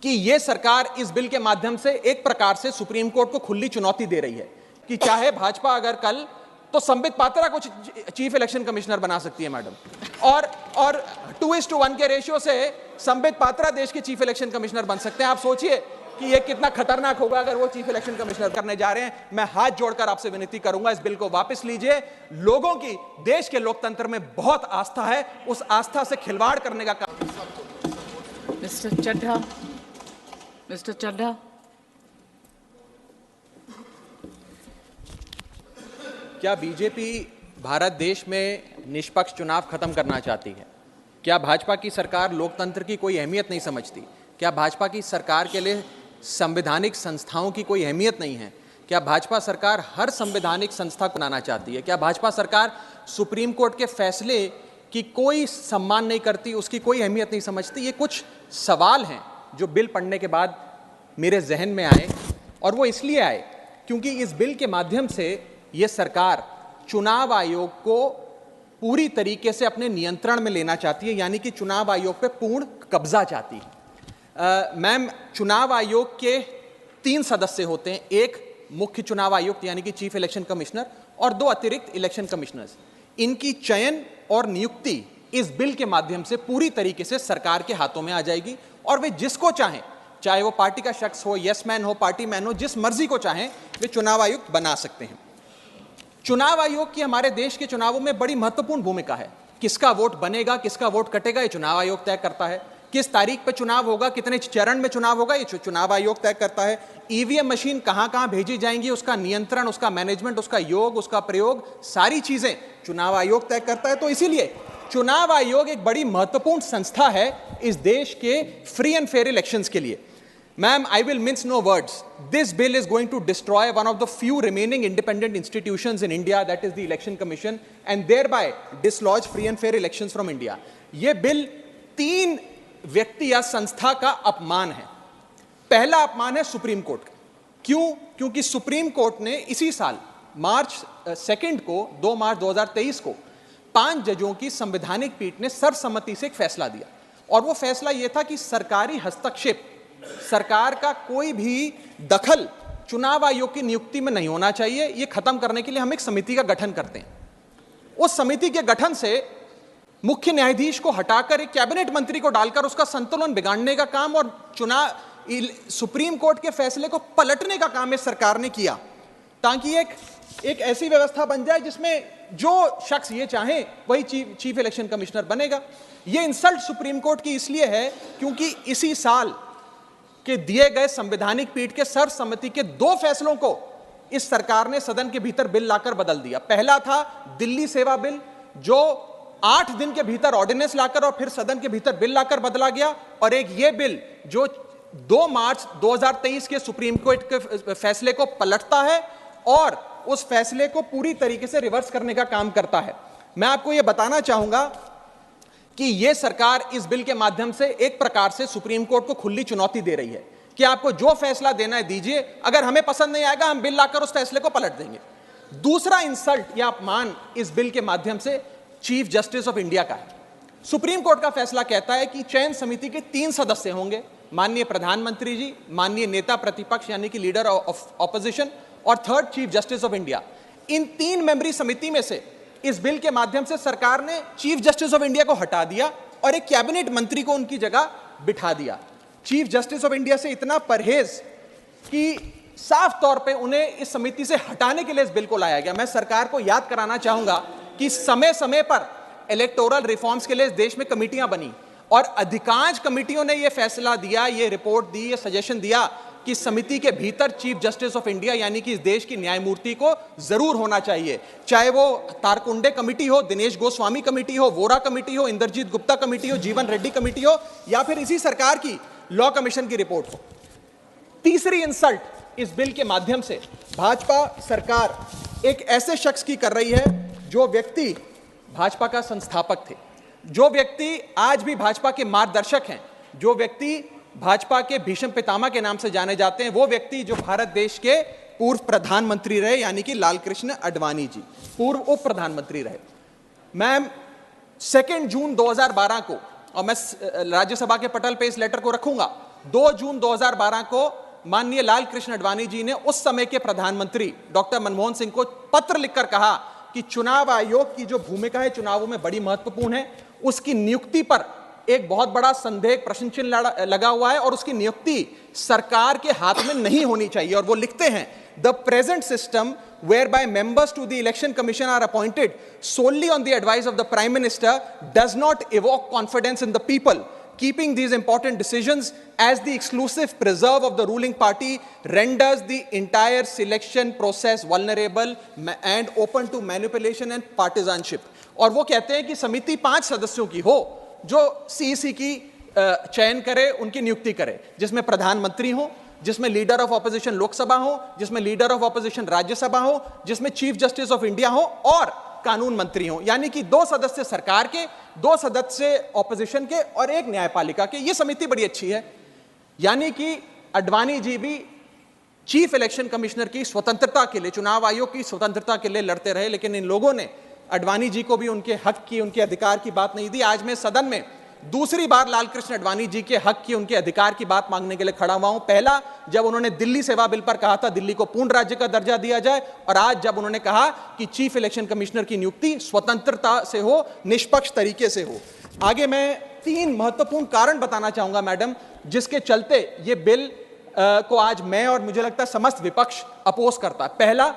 कि यह सरकार इस बिल के माध्यम से एक प्रकार से सुप्रीम कोर्ट को खुली चुनौती दे रही है कि चाहे भाजपा अगर कल तो संबित पात्रा को चीफ इलेक्शन कमिश्नर बना सकती है मैडम, और 2:1 के रेशियो से संबित पात्रा देश के चीफ इलेक्शन कमिश्नर बन सकते हैं। आप सोचिए कि यह कितना खतरनाक होगा अगर वो चीफ इलेक्शन कमिश्नर करने जा रहे हैं। मैं हाथ जोड़कर आपसे विनती करूंगा, इस बिल को वापस लीजिए। लोगों की देश के लोकतंत्र में बहुत आस्था है, उस आस्था से खिलवाड़ करने का काम। मिस्टर चड्ढा, क्या बीजेपी भारत देश में निष्पक्ष चुनाव खत्म करना चाहती है? क्या भाजपा की सरकार लोकतंत्र की कोई अहमियत नहीं समझती? क्या भाजपा की सरकार के लिए संवैधानिक संस्थाओं की कोई अहमियत नहीं है? क्या भाजपा सरकार हर संवैधानिक संस्था को बनाना चाहती है? क्या भाजपा सरकार सुप्रीम कोर्ट के फैसले की कोई सम्मान नहीं करती, उसकी कोई अहमियत नहीं समझती? ये कुछ सवाल हैं जो बिल पढ़ने के बाद मेरे जहन में आए, और वो इसलिए आए क्योंकि इस बिल के माध्यम से ये सरकार चुनाव आयोग को पूरी तरीके से अपने नियंत्रण में लेना चाहती है, यानी कि चुनाव आयोग पे पूर्ण कब्जा चाहती है। मैम, चुनाव आयोग के 3 सदस्य होते हैं, एक मुख्य चुनाव आयुक्त यानी कि चीफ इलेक्शन कमिश्नर और 2 अतिरिक्त इलेक्शन कमिश्नर्स। इनकी चयन और नियुक्ति इस बिल के माध्यम से पूरी तरीके से सरकार के हाथों में आ जाएगी, और वे जिसको चाहें, चाहे वो पार्टी का शख्स हो, यस मैन हो, पार्टी मैन हो, जिस मर्जी को चाहें वे चुनाव आयुक्त बना सकते हैं। चुनाव आयोग की हमारे देश के चुनावों में बड़ी महत्वपूर्ण भूमिका है। किसका वोट बनेगा, किसका वोट कटेगा, ये चुनाव आयोग तय करता है। किस तारीख पर चुनाव होगा, कितने चरण में चुनाव होगा, ये चुनाव आयोग तय करता है। ईवीएम मशीन कहां कहां भेजी जाएंगी, उसका नियंत्रण, उसका मैनेजमेंट, उसका योग, उसका प्रयोग, सारी चीजें चुनाव आयोग तय करता है। तो इसीलिए चुनाव आयोग एक बड़ी महत्वपूर्ण संस्था है इस देश के फ्री एंड फेयर इलेक्शंस के लिए। Ma'am, I will mince no words. This bill is going to destroy one of the few remaining independent institutions in India, that is the Election Commission, and thereby dislodge free and fair elections from India. ये bill 3 व्यक्ति या संस्था का अपमान है। पहला अपमान है सुप्रीम कोर्ट का। क्यों? क्योंकि सुप्रीम कोर्ट ने इसी साल मार्च 2 को 2 मार्च 2023 को 5 जजों की संवैधानिक पीठ ने सर्वसम्मति से एक फैसला दिया, और वो फैसला ये था कि सरकारी हस्तक्षेप, सरकार का कोई भी दखल चुनाव आयोग की नियुक्ति में नहीं होना चाहिए। यह खत्म करने के लिए हम एक समिति का गठन करते हैं। उस समिति के गठन से मुख्य न्यायाधीश को हटाकर एक कैबिनेट मंत्री को डालकर उसका संतुलन बिगाड़ने का काम और सुप्रीम कोर्ट के फैसले को पलटने का काम इस सरकार ने किया, ताकि एक ऐसी व्यवस्था बन जाए जिसमें जो शख्स ये चाहे वही चीफ इलेक्शन कमिश्नर बनेगा। यह इंसल्ट सुप्रीम कोर्ट की इसलिए है क्योंकि इसी साल के दिए गए संवैधानिक पीठ के सर्वसम्मति के 2 फैसलों को इस सरकार ने सदन के भीतर बिल लाकर बदल दिया। पहला था दिल्ली सेवा बिल, जो 8 दिन के भीतर ऑर्डिनेंस लाकर और फिर सदन के भीतर बिल लाकर बदला गया, और एक ये बिल जो 2 मार्च 2023 के सुप्रीम कोर्ट के फैसले को पलटता है और उस फैसले को पूरी तरीके से रिवर्स करने का काम करता है। मैं आपको यह बताना चाहूंगा कि यह सरकार इस बिल के माध्यम से एक प्रकार से सुप्रीम कोर्ट को खुली चुनौती दे रही है कि आपको जो फैसला देना है दीजिए, अगर हमें पसंद नहीं आएगा हम बिल लाकर उस फैसले को पलट देंगे। दूसरा इंसल्ट या अपमान इस बिल के माध्यम से चीफ जस्टिस ऑफ इंडिया का है। सुप्रीम कोर्ट का फैसला कहता है कि चयन समिति के 3 सदस्य होंगे, माननीय प्रधानमंत्री जी, माननीय नेता प्रतिपक्ष यानी कि लीडर ऑफ ऑपोजिशन, और 3rd chief justice of India. इन 3 मेंबरी समिति में से इस बिल के माध्यम से सरकार ने चीफ जस्टिस ऑफ इंडिया को हटा दिया और एक कैबिनेट मंत्री को उनकी जगह बिठा दिया। चीफ जस्टिस ऑफ इंडिया से इतना परहेज कि साफ तौर पे उन्हें इस समिति से हटाने के लिए इस बिल को लाया गया। मैं सरकार को याद कराना चाहूंगा कि समय समय पर इलेक्टोरल रिफॉर्म्स के लिए इस देश में कमेटियां बनी, और अधिकांश कमेटियों ने यह फैसला दिया, यह रिपोर्ट दी, यह सजेशन दिया कि समिति के भीतर चीफ जस्टिस ऑफ इंडिया यानी कि इस देश की न्यायमूर्ति को जरूर होना चाहिए। चाहे वो तारकुंडे कमेटी हो, दिनेश गोस्वामी कमेटी हो, वोरा कमेटी हो, इंद्रजीत गुप्ता कमेटी हो, जीवन रेड्डी कमेटी हो, या फिर इसी सरकार की लॉ कमीशन की रिपोर्ट हो। तीसरी इंसल्ट इस बिल के माध्यम से भाजपा सरकार एक ऐसे शख्स की कर रही है जो व्यक्ति भाजपा का संस्थापक थे, जो व्यक्ति आज भी भाजपा के मार्गदर्शक हैं, जो व्यक्ति भाजपा के भीष्म पितामह के नाम से जाने जाते हैं, वो व्यक्ति जो भारत देश के पूर्व प्रधानमंत्री रहे यानी कि लाल कृष्ण आडवाणी जी, पूर्व उप प्रधानमंत्री रहे। मैम, 2 जून 2012 को, और मैं राज्यसभा के पटल पे इस लेटर को रखूंगा, 2 जून 2012 को माननीय लाल कृष्ण आडवाणी जी ने उस समय के प्रधानमंत्री डॉक्टर मनमोहन सिंह को पत्र लिखकर कहा कि चुनाव आयोग की जो भूमिका है चुनावों में बड़ी महत्वपूर्ण है, उसकी नियुक्ति पर एक बहुत बड़ा संदेह, प्रश्न चिन्ह लगा हुआ है और उसकी नियुक्ति सरकार के हाथ में नहीं होनी चाहिए। और वो लिखते हैं, the present system whereby members to the election commission are appointed solely on the advice of the prime minister does not evoke confidence in the people. Keeping these important decisions as the exclusive preserve of the ruling party renders the entire selection process vulnerable and open to manipulation and partisanship. और वो कहते हैं कि समिति 5 सदस्यों की हो जो सीईसी की चयन करे, उनकी नियुक्ति करे, जिसमें प्रधानमंत्री हो, जिसमें लीडर ऑफ ऑपोजिशन लोकसभा हो, जिसमें लीडर ऑफ ऑपोजिशन राज्यसभा हो, जिसमें चीफ जस्टिस ऑफ इंडिया हो और कानून मंत्री हो। यानी कि 2 सदस्य सरकार के, 2 सदस्य ऑपोजिशन के और 1 न्यायपालिका के। ये समिति बड़ी अच्छी है। यानी कि आडवाणी जी भी चीफ इलेक्शन कमिश्नर की स्वतंत्रता के लिए, चुनाव आयोग की स्वतंत्रता के लिए लड़ते रहे, लेकिन इन लोगों ने आडवाणी जी को भी उनके हक की, उनके अधिकार की बात नहीं दी। आज मैं सदन में दूसरी बार लाल कृष्ण आडवाणी जी के हक की, उनके अधिकार की बात मांगने के लिए खड़ा हुआ हूं। पहला जब उन्होंने दिल्ली सेवा बिल पर कहा था दिल्ली को पूर्ण राज्य का दर्जा दिया जाए, और आज जब उन्होंने कहा कि चीफ इलेक्शन कमिश्नर की नियुक्ति स्वतंत्रता से हो, निष्पक्ष तरीके से हो। आगे मैं 3 महत्वपूर्ण कारण बताना चाहूंगा मैडम, जिसके चलते ये बिल को आज मैं और मुझे लगता है समस्त विपक्ष अपोज करता है। पहला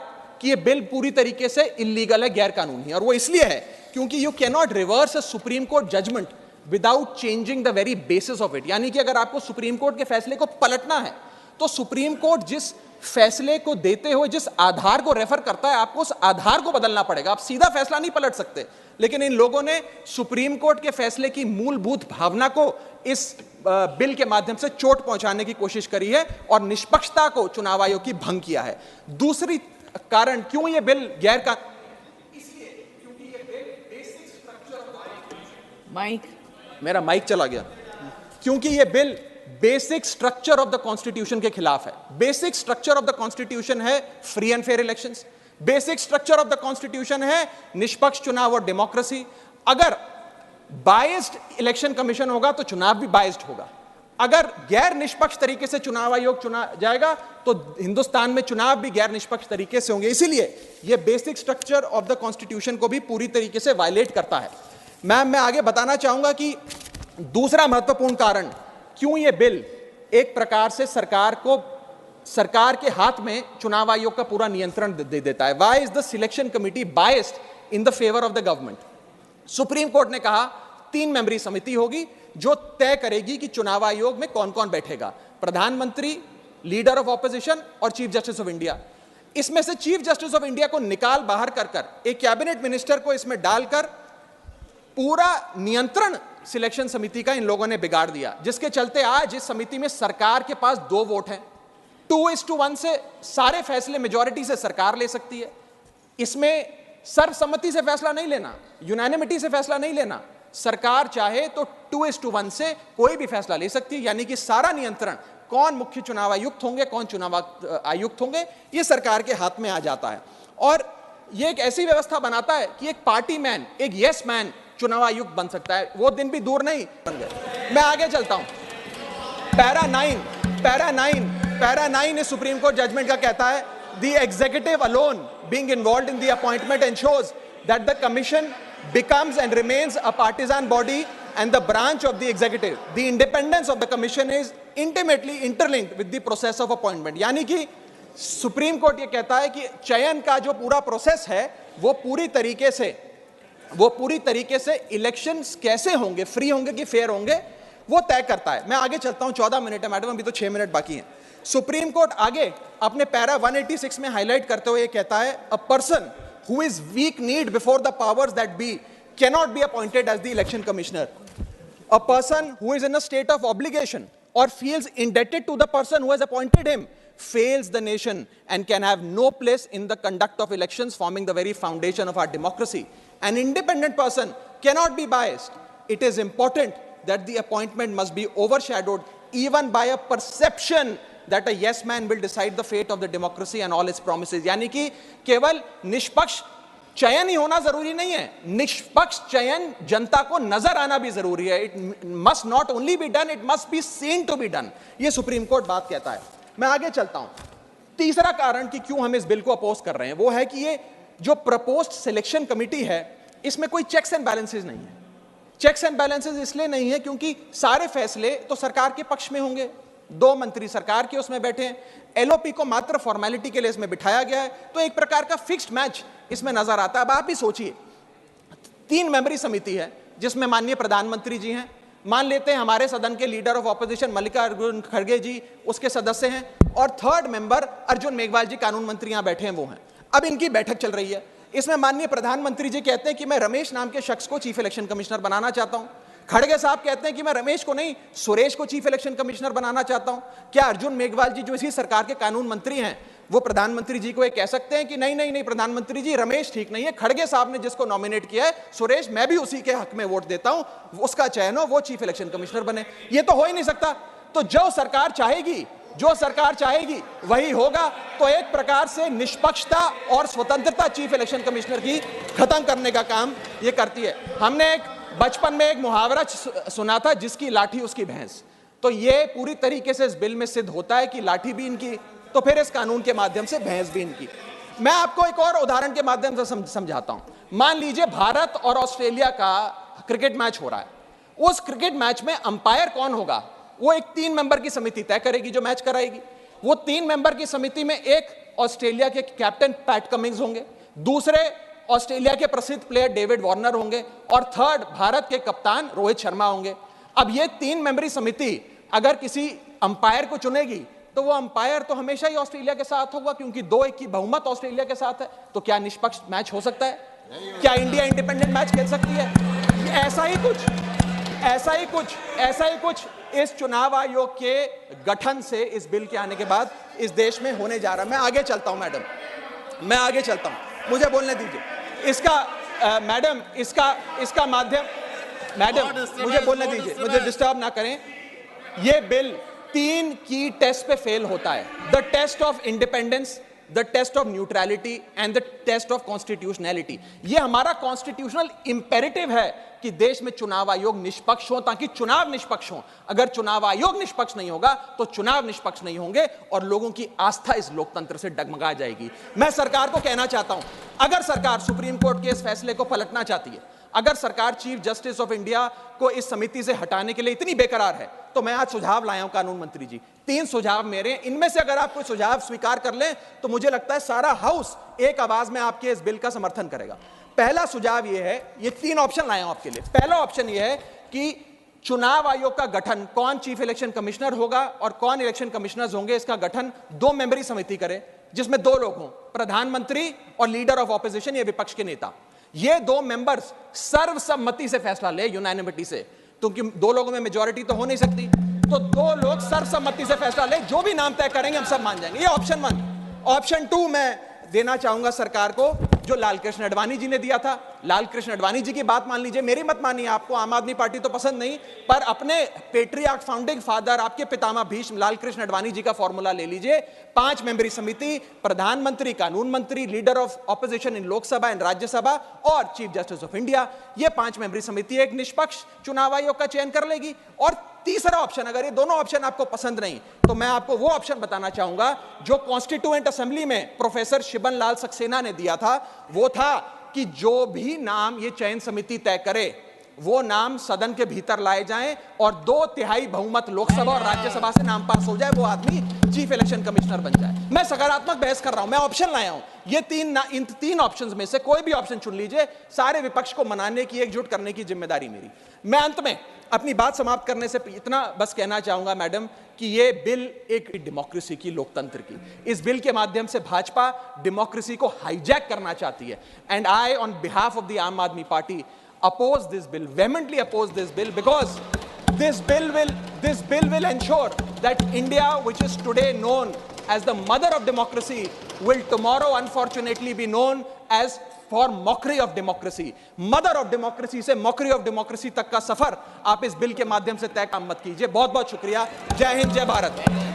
कि ये बिल पूरी तरीके से इलीगल है, गैर कानूनी है, और वो इसलिए है क्योंकि you can not reverse a supreme court judgment without changing the very basis of it. यानी कि अगर आपको सुप्रीम कोर्ट के फैसले को पलटना है तो सुप्रीम कोर्ट जिस फैसले को देते हुए जिस आधार को रेफर करता है, आपको उस आधार को बदलना पड़ेगा। आप सीधा फैसला नहीं पलट सकते। लेकिन इन लोगों ने सुप्रीम कोर्ट के फैसले की मूलभूत भावना को इस बिल के माध्यम से चोट पहुंचाने की कोशिश करी है और निष्पक्षता को चुनाव आयोग की भंग किया है। दूसरी कारण क्यों ये बिल गैर का, इसलिए क्योंकि ये बिल बेसिक स्ट्रक्चर, मेरा माइक चला गया, क्योंकि ये bill basic structure of the constitution के खिलाफ है। Basic structure of the constitution है free and fair elections, basic structure of the constitution है निष्पक्ष चुनाव और डेमोक्रेसी। अगर बायस्ड इलेक्शन कमीशन होगा तो चुनाव भी बायस्ड होगा। अगर गैर निष्पक्ष तरीके से चुनाव आयोग चुना जाएगा तो हिंदुस्तान में चुनाव भी गैर निष्पक्ष तरीके से होंगे। इसीलिए यह basic structure of the constitution को भी पूरी तरीके से वायलेट करता है। मैं आगे बताना चाहूंगा कि दूसरा महत्वपूर्ण कारण क्यों यह बिल एक प्रकार से सरकार के हाथ में चुनाव आयोग का पूरा नियंत्रण दे देता है। Why is the selection committee biased in the favour of the government? Supreme court ने कहा 3 मेंबरी समिति होगी जो तय करेगी कि चुनाव आयोग में कौन कौन बैठेगा, प्रधानमंत्री, लीडर ऑफ ऑपोजिशन और चीफ जस्टिस ऑफ इंडिया। इसमें से चीफ जस्टिस ऑफ इंडिया को निकाल बाहर कर एक कैबिनेट मिनिस्टर को इसमें डालकर पूरा नियंत्रण सिलेक्शन समिति का इन लोगों ने बिगाड़ दिया, जिसके चलते आज इस समिति में सरकार के पास 2 वोट हैं। 2:1 से सारे फैसले मेजॉरिटी से सरकार ले सकती है। इसमें सर्वसम्मति से फैसला नहीं लेना, यूनानिमिटी से फैसला नहीं लेना। सरकार चाहे तो 2:1 से कोई भी फैसला ले सकती है। यानी कि सारा नियंत्रण, कौन मुख्य चुनाव आयुक्त होंगे, कौन चुनाव आयुक्त होंगे, ये सरकार के हाथ में आ जाता है। और ये एक ऐसी व्यवस्था बनाता है कि एक पार्टी मैन, एक यस मैन चुनाव आयुक्त बन सकता है। वो दिन भी दूर नहीं बन गए। मैं आगे चलता हूं। पैरा 9 इस सुप्रीम कोर्ट जजमेंट का कहता है, the executive alone being involved in the appointment ensures that the commission becomes and remains a partisan body and the branch of the executive. The independence of the commission is intimately interlinked with the process of appointment. यानी कि supreme court ये कहता है कि चयन का जो पूरा प्रोसेस है वो पूरी तरीके से इलेक्शंस कैसे होंगे, फ्री होंगे कि फेयर होंगे, वो तय करता है। मैं आगे चलता हूं। 14 मिनट है मैडम, अभी तो 6 मिनट बाकी हैं। सुप्रीम कोर्ट आगे अपने पैरा 186 में हाईलाइट करते हुए कहता है, a person who is weak need before the powers that be cannot be appointed as the election commissioner. A person who is in a state of obligation और feels indebted to the person who has appointed him fails the nation and can have no place in the conduct of elections, forming the very foundation of our democracy. An independent person cannot be biased. It is important that the appointment must be overshadowed even by a perception that a yes man will decide the fate of the democracy and all its promises. यानी कि केवल निष्पक्ष चयन ही होना जरूरी नहीं है, निष्पक्ष चयन जनता को नजर आना भी जरूरी है। It must not only be done, it must be seen to be done. ये सुप्रीम कोर्ट बात कहता है। मैं आगे चलता हूं। तीसरा कारण कि क्यों हम इस बिल को अपोज कर रहे हैं वो है कि ये जो प्रपोज्ड सिलेक्शन कमिटी है इसमें कोई चेक्स एंड बैलेंसेस नहीं है। चेक्स एंड बैलेंसेस इसलिए नहीं है क्योंकि सारे फैसले तो सरकार के पक्ष में होंगे, 2 मंत्री सरकार के उसमें बैठे हैं, एलओपी को मात्र फॉर्मेलिटी के लिए इसमें बिठाया गया है, तो एक प्रकार का फिक्स्ड मैच इसमें नजर आता है। अब आप ही सोचिए, 3 मेंबरी समिति है जिसमें माननीय प्रधानमंत्री जी हैं, मान लेते हैं हमारे सदन के लीडर ऑफ ऑपोजिशन मल्लिकार्जुन खड़गे जी उसके सदस्य हैं, और 3rd मेंबर अर्जुन मेघवाल जी कानून मंत्री यहां बैठे हैं वो हैं। अब इनकी बैठक चल रही है, इसमें माननीय प्रधानमंत्री जी कहते हैं कि मैं रमेश नाम के शख्स को चीफ इलेक्शन कमिश्नर बनाना चाहता हूं। खड़गे साहब कहते हैं कि मैं रमेश को नहीं सुरेश को चीफ इलेक्शन कमिश्नर बनाना चाहता हूं। क्या अर्जुन मेघवाल जी जो इसी सरकार के कानून मंत्री हैं वो प्रधानमंत्री जी को ये कह सकते हैं कि नहीं नहीं नहीं प्रधानमंत्री जी रमेश ठीक नहीं है, खड़गे साहब ने जिसको नॉमिनेट किया है सुरेश, मैं भी उसी के हक में वोट देता हूं, उसका चयन हो, वो चीफ इलेक्शन कमिश्नर बने? ये तो हो ही नहीं सकता। तो जो सरकार चाहेगी वही होगा। तो एक प्रकार से निष्पक्षता और स्वतंत्रता चीफ इलेक्शन कमिश्नर की खत्म करने का काम ये करती है। हमने बचपन में एक मुहावरा सुना था, जिसकी लाठी उसकी भैंस। तो ये पूरी तरीके से इस बिल में सिद्ध होता है कि लाठी भी इनकी, तो फिर इस कानून के माध्यम से भैंस भी इनकी। मैं आपको एक और उदाहरण के माध्यम से समझाता हूं। मान लीजिए भारत और ऑस्ट्रेलिया का क्रिकेट मैच हो रहा है। उस क्रिकेट मैच में अंपायर कौन होगा वो एक 3 मेंबर की समिति तय करेगी जो मैच कराएगी। वो 3 मेंबर की समिति में एक ऑस्ट्रेलिया के कैप्टन पैट कमिंग्स होंगे, दूसरे ऑस्ट्रेलिया के प्रसिद्ध प्लेयर डेविड वार्नर होंगे, और 3rd भारत के कप्तान रोहित शर्मा होंगे। अब ये 3 मेंबरी समिति अगर किसी अंपायर को चुनेगी तो वो अंपायर तो हमेशा ही ऑस्ट्रेलिया के साथ होगा, क्योंकि 2-1 की बहुमत ऑस्ट्रेलिया के साथ है। तो क्या निष्पक्ष मैच हो सकता है? क्या इंडिया इंडिपेंडेंट मैच खेल सकती है? ऐसा ही कुछ इस चुनाव आयोग के गठन से, इस बिल के आने के बाद इस देश में होने जा रहा है। मैं आगे चलता हूं मैडम, मुझे बोलने दीजिए। इसका माध्यम, मैडम मुझे बोलने दीजिए, मुझे डिस्टर्ब ना करें। यह बिल 3 की टेस्ट पे फेल होता है, the test of independence, the test of neutrality and the test of constitutionality. ये हमारा कॉन्स्टिट्यूशनल इंपेरेटिव है कि देश में चुनाव आयोग निष्पक्ष हो, ताकि चुनाव निष्पक्ष हो। अगर चुनाव आयोग निष्पक्ष नहीं होगा तो चुनाव निष्पक्ष नहीं होंगे और लोगों की आस्था इस लोकतंत्र से डगमगा जाएगी। मैं सरकार को कहना चाहता हूं, अगर सरकार सुप्रीम कोर्ट के इस फैसले को पलटना चाहती है, अगर सरकार चीफ जस्टिस ऑफ इंडिया को इस समिति से हटाने के लिए इतनी बेकरार है, तो मैं आज सुझाव लाया हूं कानून मंत्री जी। 3 सुझाव मेरे, इनमें से अगर आप कोई सुझाव स्वीकार कर लें तो मुझे लगता है सारा हाउस एक आवाज में आपके इस बिल का समर्थन करेगा। पहला सुझाव यह है, ये 3 ऑप्शन लाया हूं आपके लिए। पहला ऑप्शन यह है कि चुनाव आयोग का गठन, कौन चीफ इलेक्शन कमिश्नर होगा और कौन इलेक्शन कमिश्नर्स होंगे, इसका गठन 2 मेंबरी समिति करे, जिसमें 2 लोग हों, प्रधानमंत्री और लीडर ऑफ ऑपोजिशन, ये विपक्ष के नेता। ये 2 मेंबर्स सर्वसम्मति से फैसला ले, यूनानिमिटी से, क्योंकि 2 लोगों में मेजॉरिटी तो हो नहीं सकती, तो 2 लोग सर्वसम्मति से फैसला ले, जो भी नाम तय करेंगे हम सब मान जाएंगे। ये ऑप्शन 1। ऑप्शन 2 मैं देना चाहूंगा सरकार को, जो लालकृष्ण आडवाणी जी ने दिया था। लालकृष्ण आडवाणी जी की बात मान लीजिए, मेरी मत मानिए, आपको आम आदमी पार्टी तो पसंद नहीं, पर अपने पेट्रियार्क फाउंडिंग फादर, आपके पितामह भीष्म लालकृष्ण आडवाणी जी का फॉर्मूला ले लीजिए। 5 मेंबरी समिति, प्रधानमंत्री, कानून मंत्री, leader of opposition in Lok Sabha and Rajya Sabha और चीफ जस्टिस ऑफ इंडिया। ये 5 मेंबरी समिति एक निष्पक्ष चुनाव आयोग का चयन कर लेगी। और तीसरा ऑप्शन, अगर ये दोनों ऑप्शन आपको पसंद नहीं, तो मैं आपको वो ऑप्शन बताना चाहूंगा जो कॉन्स्टिट्यूएंट असेंबली में प्रोफेसर शिबन लाल सक्सेना ने दिया था। वो था कि जो भी नाम ये चयन समिति तय करे वो नाम सदन के भीतर लाए जाएं और 2/3 बहुमत लोकसभा और राज्यसभा से नाम पास हो जाए, वो आदमी चीफ इलेक्शन कमिश्नर बन जाए। मैं सकारात्मक बहस कर रहा हूं, मैं ऑप्शन लाया हूं। ये इन 3 ऑप्शंस में से कोई भी ऑप्शन चुन लीजिए, सारे विपक्ष को मनाने की, एकजुट करने की जिम्मेदारी मेरी। मैं अंत में अपनी बात समाप्त करने से इतना बस कहना चाहूंगा मैडम कि ये बिल एक डेमोक्रेसी की, लोकतंत्र की, इस बिल के माध्यम से भाजपा डेमोक्रेसी को हाईजैक करना चाहती है। And I on behalf of the आम आदमी party oppose this bill, vehemently oppose this bill, because this bill will ensure that India, which is today known as the mother of democracy, will tomorrow unfortunately be known as for mockery of democracy. Mother of democracy से mockery of democracy तक का सफर आप इस bill के माध्यम से तय काम मत कीजिए। बहुत बहुत शुक्रिया। जय हिंद, जय भारत।